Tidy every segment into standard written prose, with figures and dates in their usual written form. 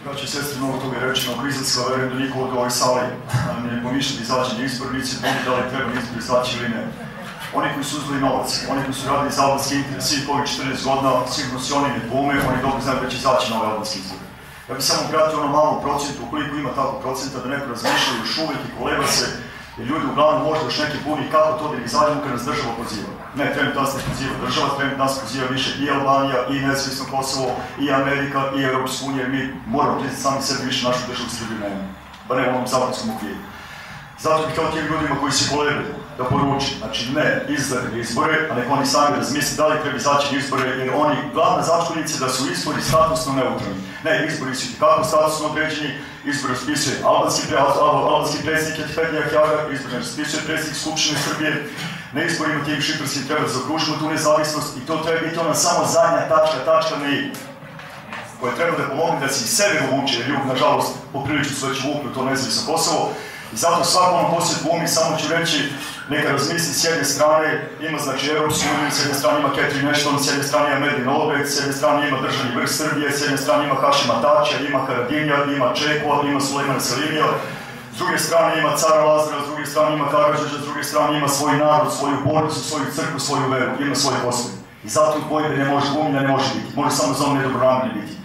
Braći i sestri, mnogo toga je rečeno oko izlaska, verujem da niko od ovoj sali ne pomišlja da izađe na izbor, niti se boli da li treba na izbor izaći ili ne. Oni koji su uzeli novac, oni koji su radili za albanski interes svih ovih 14 godina, sigurno si oni ne dvoume, oni dobro znaju da će izaći na ove albanske izbore. Ja bih samo pratio ono malo procentu, ukoliko ima tako procenta da neko razmišlja još uvijek i koleba se, jer ljudi uglavnom možda još neki puni kako to da izađemo kad nas država poziva. Ne, trenutno nas ne poziva država, trenutno nas poziva više i Albanija, i nezavisno Kosovo, i Amerika, i Europska unija, jer mi moramo priznati sami sebi više našu državu Srbiju nemamo, ba ne u onom zakonskom okviru. Zato bih htio tim ljudima koji se kolebe da poruči, znači ne izgledali izbore, a nek oni sami razmisli da li treba izaći na izbore, jer oni, glavna začkoljica da su izbori statusno neutralni. Ne, izbori su kako statusno određeni, izbori raspisuje albanski predsjednik Etihedija Hjaga, izbori raspisuje predsjednik Skupštine Srbije, na izborima tim šiptarskim treba da zaokružimo tu nezavisnost i to treba biti ona samo zadnja tačka na i koja treba da pomogne da se i sebe uvuče, jer ljudi, nažalost, poprilično su već uvukli to nezavisno Kosovo. I zato svako ono poslije dvumi, samo ću reći, neka razmisli s jedne strane, ima znači Europsku uniju, s jedne strane ima Catherine Ashton, s jedne strane ima Medin Olbrich, s jedne strane ima državni vrh Srbije, s jedne strane ima Hašima Tačija, ima Haradinja, ima Čekova, ima Sulejmana Selimija, s druge strane ima cara Lazara, s druge strane ima Karađorđa, s druge strane ima svoj narod, svoju porodicu, svoju crkvu, svoju veru, ima svoje poslove. I zato dvojbe ne može glumlja, ne može biti, može samo za ono nedobronamjerni biti.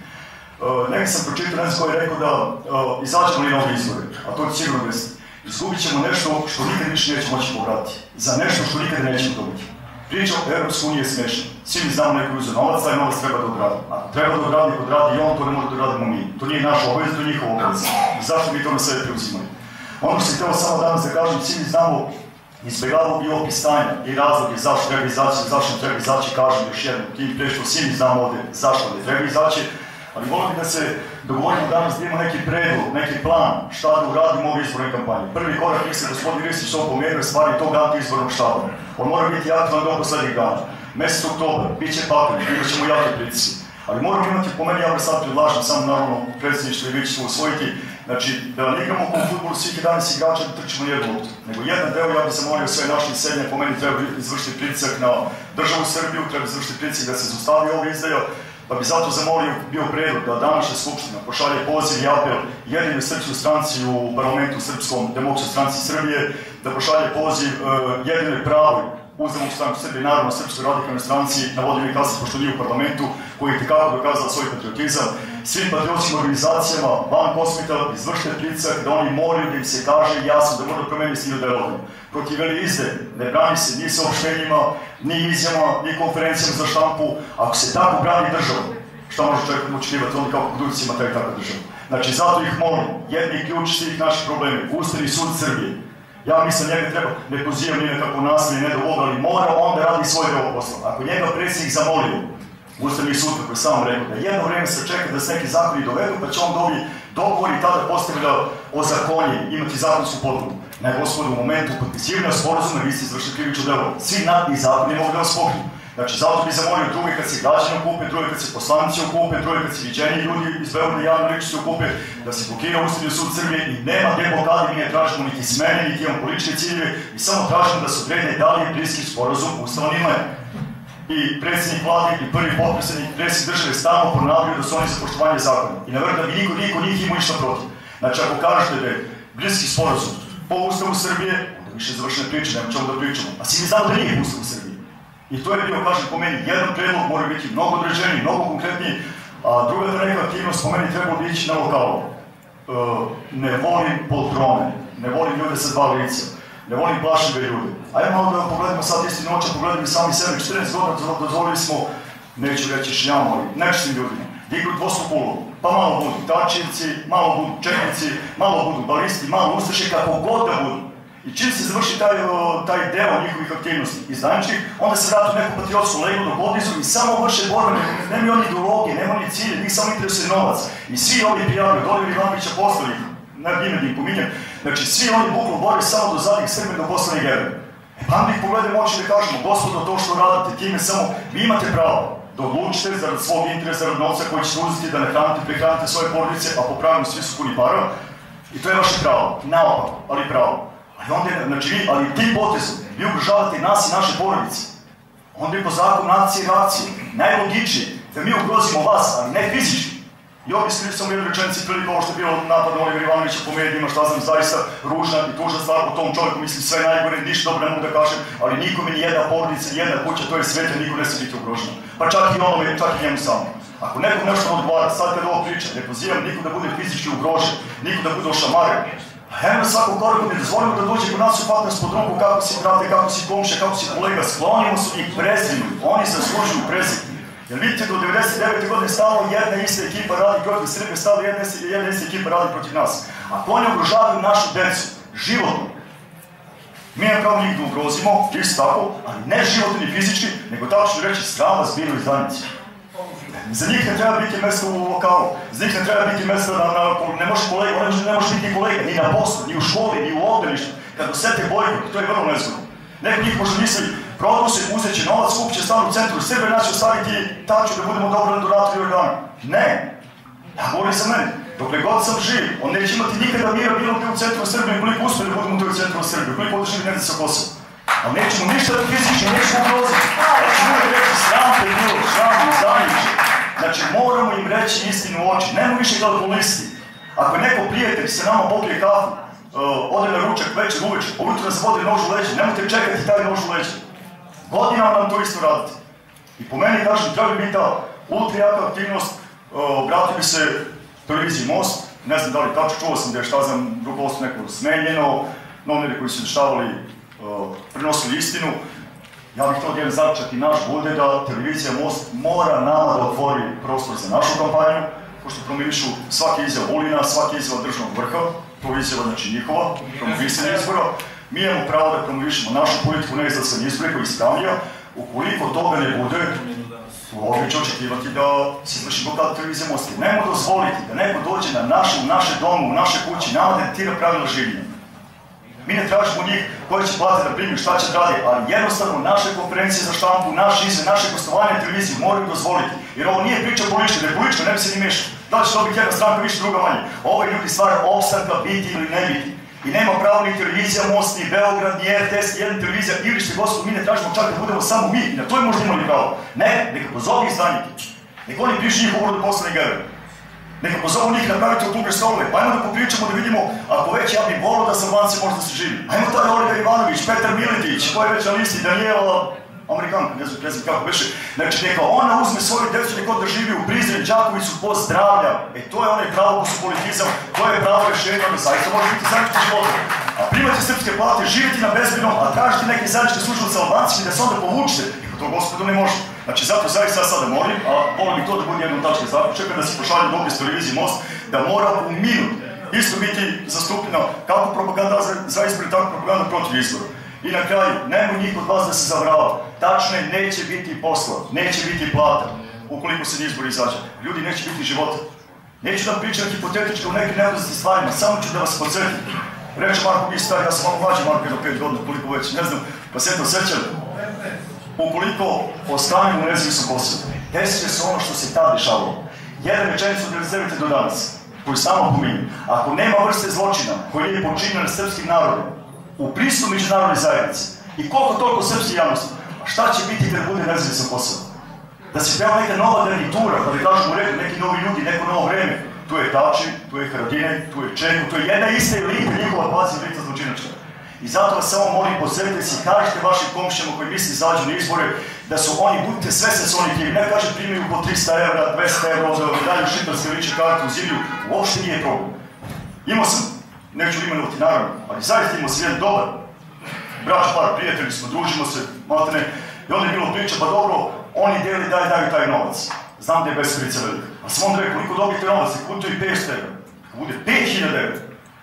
Nekaj sam pročitao, ne znam koji je rekao da izađemo li na ove izbore, a to je sigurno desiti. Izgubit ćemo nešto što nikad više nećemo moći povratiti. Za nešto što nikad nećemo dobiti. Priča o Europskoj uniji je smešna. Svi mi znamo neko uzeo novac, taj novac treba da odradi. Ako treba da odradi, neko odradi i on, to ne može da odradimo mi. To nije naša obaveza, to je njihova obaveza. I zašto mi to na sebe preuzimali? Ono što sam htio samo danas da kažem, svi mi znamo izbjegavamo bi opis stanja i razloge zašto treba izaći, zašto treba izaći, kažem još jednom, tim prešlo, svi mi znamo ovdje zašto ne treba izaći, ali volim da se dogovorimo danas da imamo neki predlog, neki plan šta da uradimo u ovoj izbornoj kampanji. Prvi korak, mislim, gospodin Ristić to pomenuo, stvari tog anti-izbornog štaba. On mora biti aktivan do poslednjih dana. Mesec oktober, bit će pakljen, imat ćemo jake pritiske. Ali moramo imati, po meni, ja sad predlažem, samo naravno predsjedništvo i vi ćemo usvojiti, znači da ne igramo u futbolu svih 11 igrača da trčimo jednu loptu. Nego jedan deo, ja bih zamolio sve naše sednje, po meni treba izvršiti pritisak na državu Srbiju, treba izvršiti pritisak da se zaustavi ovo izdaja, pa bi zato zamolio bio predlog da današnja skupština pošalje poziv i apel jedinoj srpskoj stranci u parlamentu Srpskom demokratskoj stranci Srbije, da pošalje poziv jedinoj pravoj Uzdevnog stranku Srbije, naravno Srpskoj radikalnoj stranci, navodim i kasnije pošto nije u parlamentu, koji je tekako dokazala svoj patriotizam, svim patriotskim organizacijama, van Kosmita, izvršite pritisak da oni moraju da im se kaže jasno da moraju promeniti stil delovanja. Protiv veleizdaje ne brani se ni saopštenjima, ni izjavama, ni konferencijama za štampu. Ako se tako brani država, šta može čovjek očekivati onda kao budućima taj takva država? Znači, zato ih molim, jedni ključ svih naših problema, Ustavni sud Srbije. Ja mislim njega treba, ne pozivam ni nekako nasilje, ne do Boga, ali mora on da radi svoj deo posla. Ako njega predsjednik zamolio, Ustavni sud, kako je sam rekao, da jedno vreme se čeka da se neki zakoni dovedu, pa će on dobiti dogovor i tada postavlja ozakonje, imati zakonsku podlogu. Ne, gospodu, u momentu potpisivanja sporazuma vi ste izvršili krivično delo. Svi natni zakoni mogu da vas pokriju. Znači, zato bi zamolio druge kad se građani okupe, druge kad se poslanici okupe, druge kad se viđeni ljudi iz Beograda javne ličnosti okupe, da se blokira Ustavni sud Srbije i nema te blokade, mi ne tražimo niti smene, niti imamo političke ciljeve i samo tražimo da se odrede da li je Brisklji sporazum ustavan ili ne. I predsjednik vlade i prvi potpredsjednik predsjednik države stalno ponavljaju da su oni za poštovanje zakona. I navrlo da bi niko njih imao ništa protiv. Znači, ako kažete da je Brisklji sporazum po Ustavu Srbije, onda više završene priče, nema čemu da pričamo. A svi mi znamo da nije Ustav u Srbiji. I to je bio, kažem, po meni, jedan predlog mora biti mnogo određeniji, mnogo konkretniji, a druga da neka aktivnost po meni trebalo bi ići na lokalu. Ne volim poltrone, ne volim ljude sa dva lica, ne volim plašive ljude. Ajmo malo da pogledamo sad isti noća, pogledamo sami sebe, 14 godina dozvolili smo, neću reći šljamo, ali nečistim ljudima, da igru dvostruku ulogu. Pa malo budu tačivci, malo budu četnici, malo budu balisti, malo ustaše, kako god da budu. I čim se završi taj deo njihovih aktivnosti izdaničkih, onda se vratu neku patriotsku legu do podnizu i samo vrše borbe, nema oni ideologije, nema oni cilje, njih samo interesuje novac. I svi ovi prijavljaju, Doljevi Ivanovića poslali, ne ime da im pominjem, znači svi oni bukvalno borbe samo do zadnjih Srbije do poslanih gera. Pa onda ih pogledamo oči da kažemo, gospodo, to što radite, time samo, vi imate pravo da odlučite zarad svog interesa, zarad novca koji ćete uzeti da nahranite, prehranite svoje porodice, a po pravilu svi su puni para. I to je vaše pravo, naopako, ali pravo. Ali tim potezom, vi ugrožavate nas i naše porodice. Onda je po zakonu nacije i racije najlogičnije da mi ugrozimo vas, ali ne fizički. I objasnili sam u jednoj rečenici priliku ovo što je bilo napad na Olivera Ivanovića po medijima, šta znam, zaista ružna i tužna stvar o tom čovjeku, mislim sve najgore, ništa dobro ne mogu da kažem, ali nikome ni jedna porodica, ni jedna kuća, to je sveta, niko ne smije biti ugrožena. Pa čak i onome, čak i njemu samom. Ako nekom nešto odgovara, sad kad ovo priča, ne pozivam niko da bude fizički ugrožen, niko da bude ošamaren. Ajmo na svakom koraku, ne dozvolimo da dođe kod nas u partner pod ruku kako si brate, kako si komšija, kako si kolega, sklonimo su i prezirimo, oni zaslužuju prezir. Jer vidite, do 99. godine stalno jedna ista ekipa radi protiv Srbije, stalno jedna ista ekipa radi protiv nas. Ako oni ugrožavaju našu decu, životno, mi ne pravo njih da ugrozimo, isto tako, ali ne životno ni fizički, nego tako ću reći sram vas bilo izdanici. Za njih ne treba biti mjesto u lokalu, za njih ne treba biti mjesto ne može kolega, ne može biti kolega, ni na poslu, ni u školi, ni u obdaništu. Kad osete bojkot, to je vrlo nezgodno. Neko njih može misli, produse, uzet će novac, kupit će stan u centru Srbije, nas će ostaviti taču da budemo dobri donatori organa. Ne, ja govorim za mene, dokle god sam živ, on neće imati nikada mira bilo gdje u centru Srbije, koliko uspije da budemo u centru Srbije, koliko održivi ne sa Kosovo. Ali nećemo ništa fizički, nećemo ugroziti. Znači uvijek reći sram te bilo, sram te zaniče. Znači moramo im reći istinu u oči, nemo više kalkulisti. Ako je neko prijatelj se nama popije kafu, ode na ručak večer, uveče, ujutro da se vodi nož u leđe, nemojte čekati taj nož u leđe. Godinama nam to isto radite. I po meni, kažem, treba biti ta ultrijaka aktivnost, obratio bi se televiziji Most, ne znam da li tačno, čuo sam da je šta znam, rukovodstvo neko smenjeno, novinari koji su deštavali, prenosili istinu. Ja bih to jedan zaključak i naš bude da televizija Most mora nama da otvori prostor za našu kampanju, pošto promovišu svaki izjav Vulina, svaki izjav državnog vrha, to je izjava znači njihova, promovisanje izbora. Mi imamo pravo da promovišemo našu politiku neizlasanje izbora koji ispravlja. Ukoliko toga ne bude, ovdje će očekivati da se izvrši blokada televizije Most. Nemo dozvoliti da neko dođe na naše domu, u naše kući, nama da diktira pravila življenja. Mi ne tražimo njih koji će platiti da primiju šta će radi, ali jednostavno naše konferencije za štampu, naše izve, naše gostovanje na televiziji moraju dozvoliti. Jer ovo nije priča politička, da je politička, ne bi se ni mešao. Da li će to biti jedna stranka više, druga manje. Ovo je ljudi stvar opstanka biti ili ne biti. I nema pravo ni televizija Most, ni Beograd, ni RTS, jedna televizija, ili ste gospod, mi ne tražimo čak da budemo samo mi, i na to je možda imali pravo. Ne, neka pozovi izdajnike. Neka oni pišu njih uvodu poslane gave. Neka pozovu njih napraviti u tuge stolove, pa ajmo da popričamo da vidimo, ako već ja bih volio da Srbanci možda se živi. Ajmo taj Oliver Ivanović, Petar Miletić, ko je već na listi, Daniela, Amerikanka, ne znam kako beše. Znači neka ona uzme svoju djecu, neka da živi u Prizren, Đakovicu, pozdravlja. To je onaj pravo politizam, to je pravo rešenje, ono zaista može biti zajednički života. A primati srpske plate, živjeti na bezbednom, a tražiti neke zajedničke službe sa Albancima i da se onda povučite. To gospodu ne može. Znači zato zaista ja sada molim, a volim bi to da bude jednom tačke zaključaka, da se pošalje dopis televiziji Most, da mora u minut isto biti zastupljena kako propaganda za izbor, tako propaganda protiv izbora. I na kraju, nemoj njih od vas da se zavrava. Tačno je, neće biti posla, neće biti plata, ukoliko se izbor izađe. Ljudi, neće biti života. Neću da pričam hipotetički o nekim neodnosnim stvarima, samo ću da vas podsjetim. Reče Marko, vi stari, ja sam malo mlađi Marko do 5 godina, koliko već, ne znam, pa se to sećam. Ukoliko ostanemo u nezavisnom Kosovu, desit će se ono što se tad dešavalo. Jedan rečenicu od 1999. do danas, koji samo pominju. Ako nema vrste zločina koji je počinjen na srpskim narodom, u pristupu međunarodne zajednice i koliko toliko srpske javnosti, a šta će biti kada bude nezavisno Kosovo? Da se treba neka nova garnitura, pa da kažemo u redu, neki novi ljudi, neko novo vreme. Tu je Tači, tu je Haradinaj, tu je Čeku, tu je jedna ista elita, njihova kvazi elita zločinačka. I zato vas samo molim, posvetite si, kažete vašim komšijama koji misli izađu na izbore, da su oni, budite sve se oni krivi. Ne kaže primaju po 300 evra, 200 evra, da daju šiptarske liče karte u zemlju, uopšte nije problem. Imao sam, neću imenovati naravno, ali zaista imao sam jedan dobar brač, par prijatelji smo, družimo se, maltene, i onda je bilo priča, pa dobro, oni deli, daju taj novac. Znam da je besprica velika. A sam onda rekao, koliko dobijete novac, kutu i 500 evra, bude 5000 evra.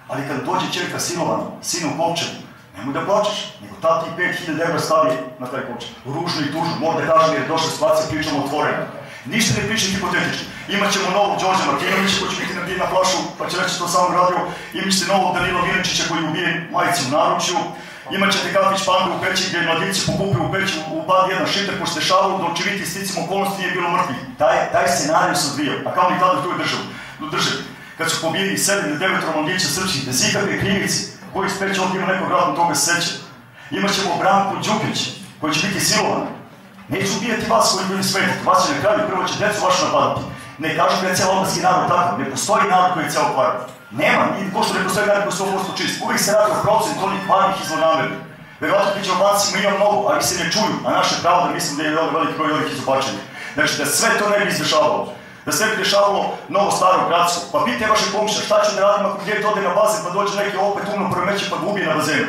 Ali kad dođe čerka silovana, sinu u kovčegu, nemoj da plačeš, nego ta ti 5000 evra stavi na taj kovčeg. Ružno i tužno, možda kažem jer je došla situacija, pričamo otvoreno. Ništa ne pričam hipotetički. Imaćemo novog Đorđa Martinovića koji će biti na flašu, pa će reći to sam radio. Imaćete novog Danila Virenčića koji ubije majici u naručju. Imaćete kafić Panda u Peći gdje mladici pokupe u Peći u pad jedan šiter ko se dešavalo, dok će vidjeti sticam okolnosti nije bilo mrtvih. Taj scenarij se odvijao, a kao ni tada tu je državi. Kad su pobijeni 7 ili 9 romanića srpskih bez ikakve krivice, koji iz Peća ovdje ima nekog vratno toga se seća. Imaćemo Branku Đukić koji će biti silovan. Neću ubijati vas koji bili smetiti, vas će na kraju, prvo će decu vašu napadati. Ne kažem da je cijel albanski narod takav, ne postoji narod koji je cijel kvaran. Nema, ko što ne postoji narod koji je 100% čist. Uvijek se radi o procentu onih kvarnih i zlonamernih. Verovatno među Albancima ima mnogo, ali se ne čuju, a naše pravo da mislim da je veliki broj ovih izopačenih. Znači da sve to ne bi izdešavalo. Da sve bi dešavalo novo staro gradsko. Pa pitaj vaše komšija, šta ću da radim ako gdje ode na bazen pa dođe neki opet umno promeće pa ga ubije na bazenu.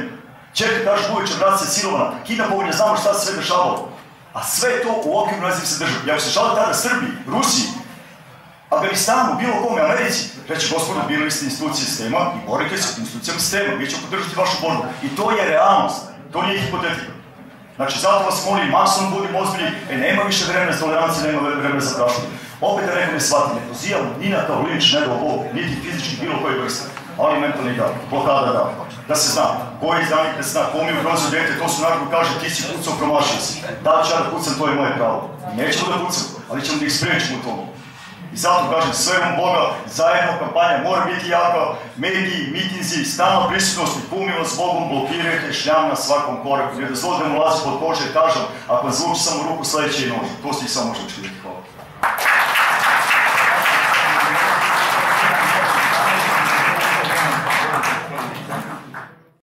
Čekaj, kaže buduća, brat se silovana, kida povolja, znamo šta se sve dešavalo. A sve to u okviru nezavisne države. Ja bih se žalio tada Srbiji, Rusiji, Afganistanu, bilo kome, Americi. Reći, gospodo, bili ste institucije sistema i borite se u institucijama sistema, mi ćemo podržati vašu borbu. I to je realnost, to nije hipotetika. Znači, zato vas molim, maksimalno budimo ozbiljni, nema više vremena za tolerancije, nema vremena za prašenje. Opet da neko ne shvati, ne pozivam ni na kao linč, ne do Bog, niti fizički bilo koje vrste, ali mentalni da, blokada da. Da se zna, ko je izdanik, da se zna, ko mi ugrozio dete, to su narod kaže ti si pucao, promašio si. Da ću ja da pucam, to je moje pravo. Nećemo da pucam, ali ćemo da ih spriječimo u tomu. I zato kažem, sve vam Boga, zajedno kampanja mora biti jaka, mediji, mitinzi, stalna prisutnost, pumimo s Bogom, blokirajte šljam na svakom koraku, ne dozvolite da mu lazi pod kože i kažem, ako vam zvuči samo ruku, sledeće i nož. To se ih samo može učiniti.